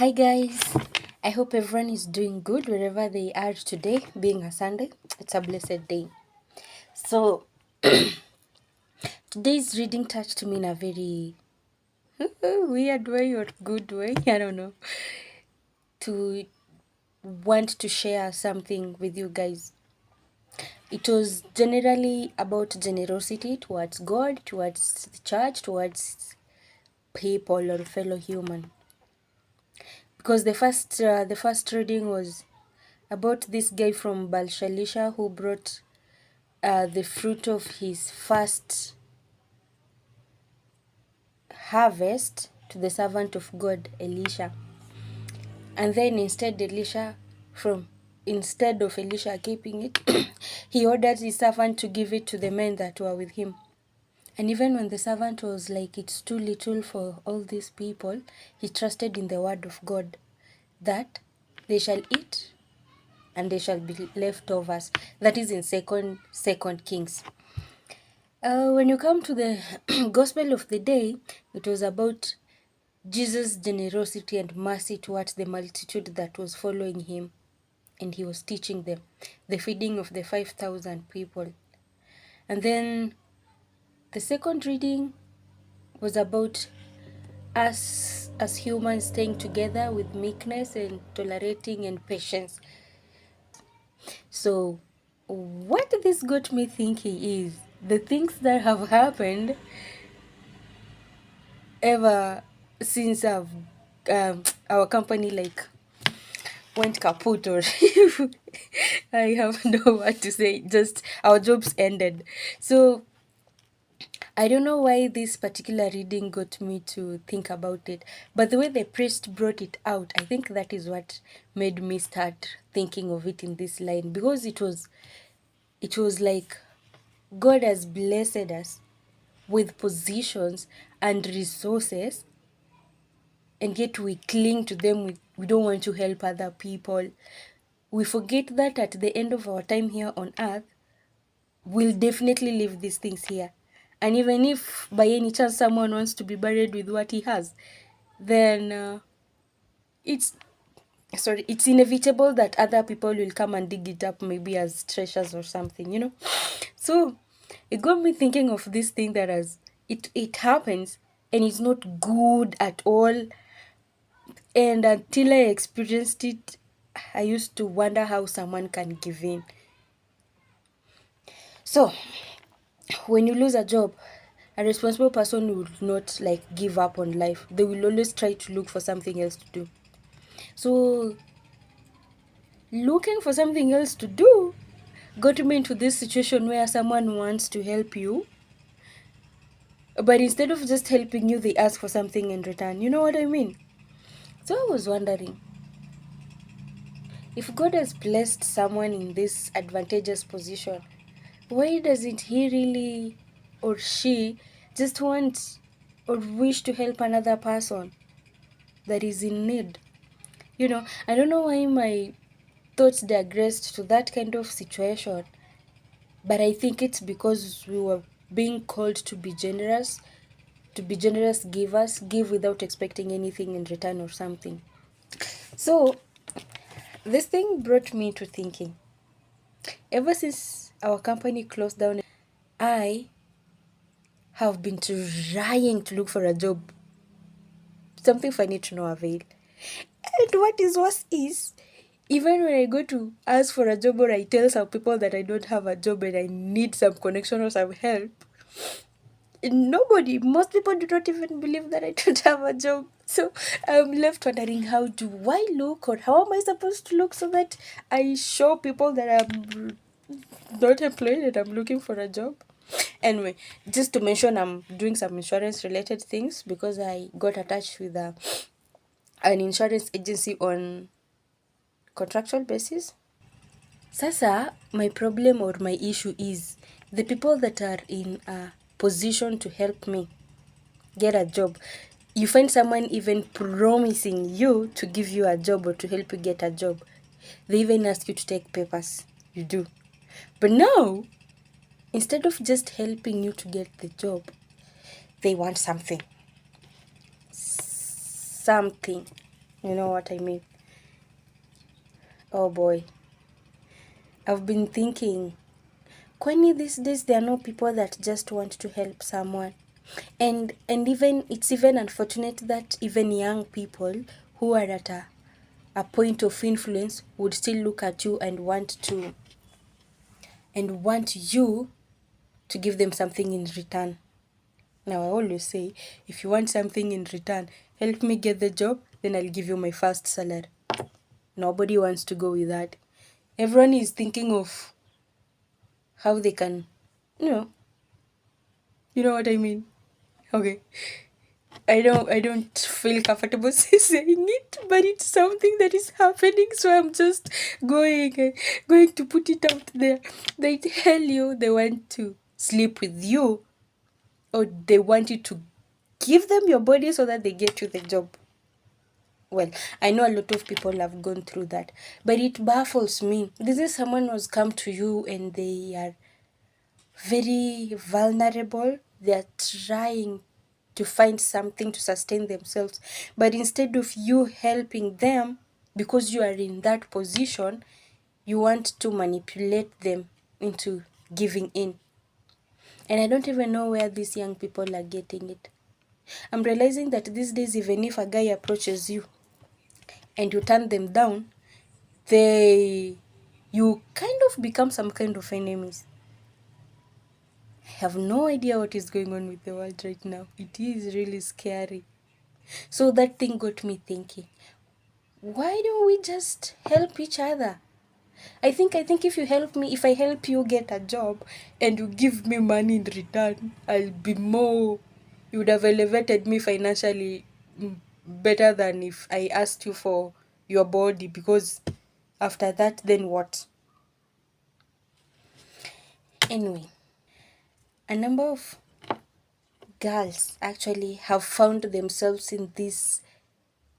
Hi guys, I hope everyone is doing good wherever they are today, being a Sunday. It's a blessed day. So, today's reading touched me in a very weird way or good way, I don't know, to want to share something with you guys. It was generally about generosity towards God, towards the church, towards people or fellow human. Because the first reading was about this guy from Balshalisha who brought the fruit of his first harvest to the servant of God, Elisha. And then instead of Elisha keeping it, he ordered his servant to give it to the men that were with him. And even when the servant was like, it's too little for all these people, he trusted in the word of God that they shall eat and they shall be leftovers. That is in Second Kings. When you come to the gospel of the day, it was about Jesus' generosity and mercy towards the multitude that was following him, and he was teaching them, the feeding of the 5,000 people. And then the second reading was about us as humans staying together with meekness and tolerating and patience. So, what this got me thinking is the things that have happened ever since our company like went kaput, or I have no word to say, just our jobs ended. So I don't know why this particular reading got me to think about it, but the way the priest brought it out, I think that is what made me start thinking of it in this line, because it was like God has blessed us with positions and resources, and yet we cling to them. We don't want to help other people. We forget that at the end of our time here on earth, we'll definitely leave these things here. And even if by any chance someone wants to be buried with what he has, then it's it's inevitable that other people will come and dig it up, maybe as treasures or something. So it got me thinking of this thing that it happens, and it's not good at all. And until I experienced it, I used to wonder how someone can give in. So, when you lose a job, a responsible person will not like give up on life. They will always try to look for something else to do. So, looking for something else to do got me into this situation where someone wants to help you, but instead of just helping you, they ask for something in return. You know what I mean? So, I was wondering, if God has blessed someone in this advantageous position, why doesn't he really, or she, just want or wish to help another person that is in need? I don't know why my thoughts digressed to that kind of situation, but I think it's because we were being called to be generous givers, give without expecting anything in return or something. So, this thing brought me to thinking. Ever since our company closed down, I have been trying to look for a job. Something funny to no avail. And what is worse is, even when I go to ask for a job, or I tell some people that I don't have a job and I need some connection or some help, most people do not even believe that I don't have a job. So I'm left wondering, how do I look, or how am I supposed to look so that I show people that I'm not employed and I'm looking for a job? Anyway, just to mention, I'm doing some insurance related things because I got attached with an insurance agency on contractual basis. Sasa, my problem or my issue is the people that are in a position to help me get a job. You find someone even promising you to give you a job or to help you get a job. They even ask you to take papers. You do. But now, instead of just helping you to get the job, they want something. Something. You know what I mean? Oh boy. I've been thinking, Kwani these days there are no people that just want to help someone. And even it's even unfortunate that even young people who are at a point of influence would still look at you and want you to give them something in return. Now I always say, if you want something in return, help me get the job, then I'll give you my first salary. Nobody wants to go with that. Everyone is thinking of how they can, you know, you know what I mean. Okay. I don't feel comfortable saying it, but it's something that is happening, so I'm just going to put it out there. They tell you they want to sleep with you, or they want you to give them your body so that they get you the job. Well, I know a lot of people have gone through that, but it baffles me. This is someone who's come to you and they are very vulnerable. They're trying to find something to sustain themselves. But instead of you helping them, because you are in that position, you want to manipulate them into giving in. And I don't even know where these young people are getting it. I'm realizing that these days, even if a guy approaches you and you turn them down, they you kind of become some kind of enemies. I have no idea what is going on with the world right now. It is really scary. So that thing got me thinking, why don't we just help each other? I think if I help you get a job and you give me money in return, I'll be more you would have elevated me financially, better than if I asked you for your body, because after that then what? Anyway, a number of girls actually have found themselves in this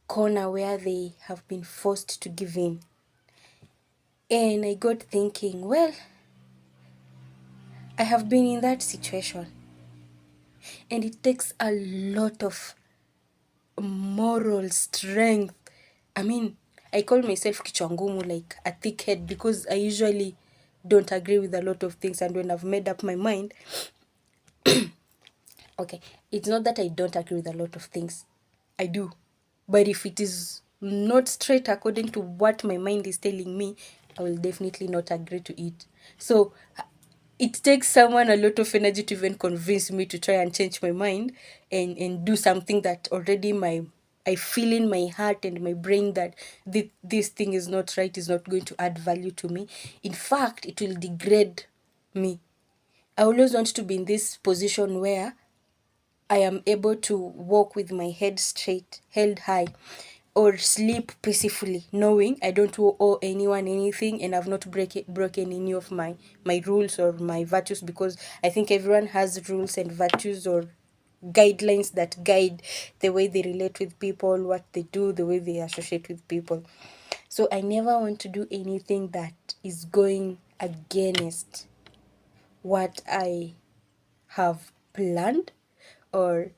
corner where they have been forced to give in. And I got thinking, well, I have been in that situation, and it takes a lot of moral strength. I mean, I call myself kichwangumu, like a thick head, because I usually don't agree with a lot of things, and when I've made up my mind, okay, it's not that I don't agree with a lot of things. I do. But if it is not straight according to what my mind is telling me, I will definitely not agree to it. So it takes someone a lot of energy to even convince me to try and change my mind and do something that already my I feel in my heart and my brain that this thing is not right, is not going to add value to me. In fact, it will degrade me. I always want to be in this position where I am able to walk with my head straight, held high, or sleep peacefully, knowing I don't owe anyone anything and I've not broken any of my rules or my virtues, because I think everyone has rules and virtues or guidelines that guide the way they relate with people, what they do, the way they associate with people. So I never want to do anything that is going against what I have planned or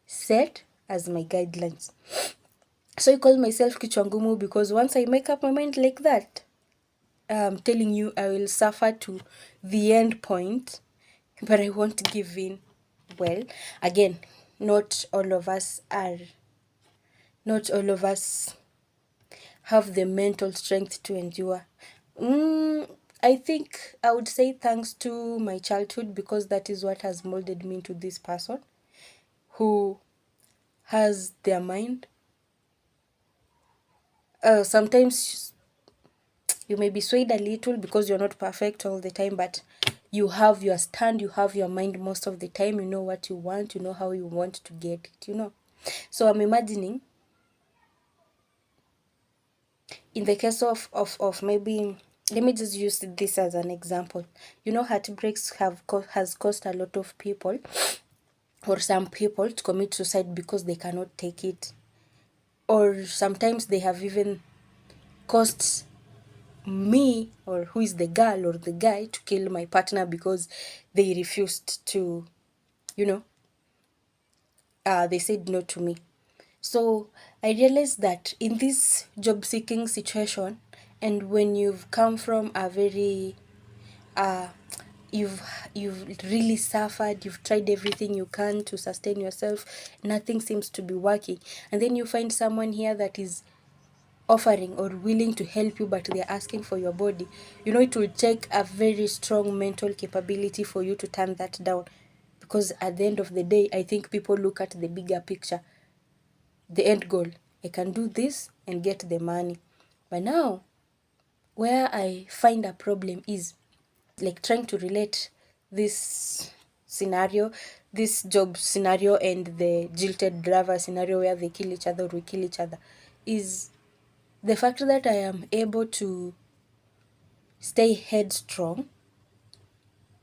set as my guidelines. So I call myself Kichwangumu because once I make up my mind like that, I'm telling you, I will suffer to the end point, but I won't give in. Well, again, not all of us are, not all of us have the mental strength to endure. I think I would say thanks to my childhood, because that is what has molded me into this person who has their mind. Sometimes you may be swayed a little because you're not perfect all the time, but you have your stand, you have your mind most of the time. You know what you want, you know how you want to get it. So I'm imagining, in the case of maybe, let me just use this as an example. Heartbreaks has caused a lot of people, or some people, to commit suicide because they cannot take it. Or sometimes they have even caused me, or who is the girl or the guy, to kill my partner because they refused to, you know they said no to me. So I realized that in this job seeking situation, and when you've come from a very uh you've you've really suffered, you've tried everything you can to sustain yourself, nothing seems to be working, and then you find someone here that is offering or willing to help you, but they're asking for your body. You know, it will take a very strong mental capability for you to turn that down, because at the end of the day, I think people look at the bigger picture, the end goal. I can do this and get the money. But now, where I find a problem is like trying to relate this scenario, this job scenario, and the jilted driver scenario where they kill each other or we kill each other, is the fact that I am able to stay headstrong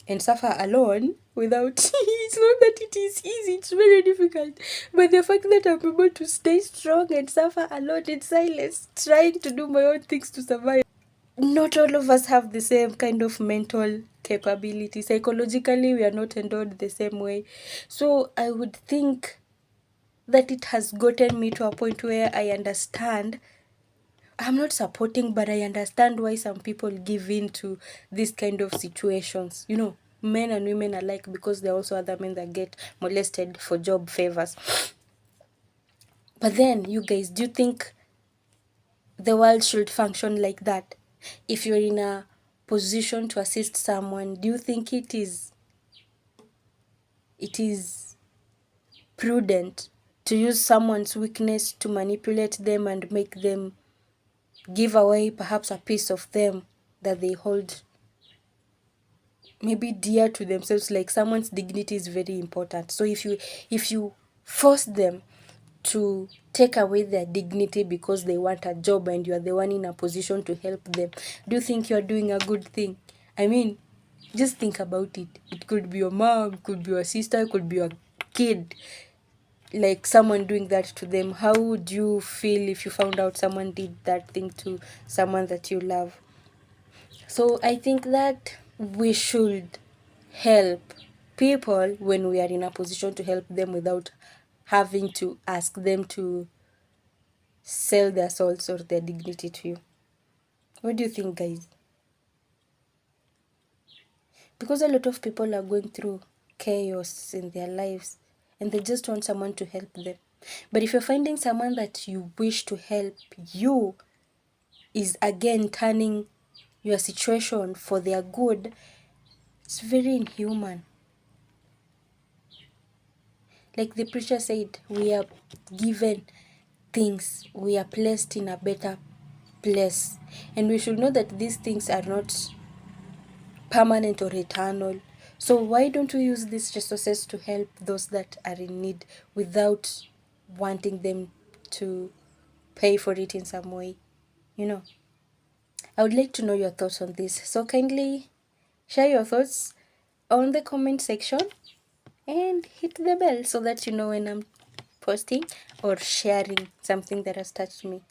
and suffer alone without it's not that it is easy, it's very difficult, but the fact that I'm able to stay strong and suffer alone in silence, trying to do my own things to survive. Not all of us have the same kind of mental capability. Psychologically, we are not endowed the same way. So I would think that it has gotten me to a point where I understand. I'm not supporting, but I understand why some people give in to this kind of situations. You know, men and women alike, because there are also other men that get molested for job favors. But then, you guys, do you think the world should function like that? If you're in a position to assist someone, do you think it is prudent to use someone's weakness to manipulate them and make them give away perhaps a piece of them that they hold maybe dear to themselves? Like, someone's dignity is very important, so if you force them to take away their dignity because they want a job and you are the one in a position to help them, do you think you're doing a good thing? I mean, just think about it. It could be your mom, could be your sister, could be your kid, like someone doing that to them. How would you feel if you found out someone did that thing to someone that you love? So I think that we should help people when we are in a position to help them without having to ask them to sell their souls or their dignity to you. What do you think, guys? Because a lot of people are going through chaos in their lives and they just want someone to help them. But if you're finding someone that you wish to help you is again turning your situation for their good, it's very inhuman. Like the preacher said, we are given things, we are placed in a better place, and we should know that these things are not permanent or eternal. So why don't we use these resources to help those that are in need without wanting them to pay for it in some way? You know, I would like to know your thoughts on this. So kindly share your thoughts on the comment section and hit the bell so that you know when I'm posting or sharing something that has touched me.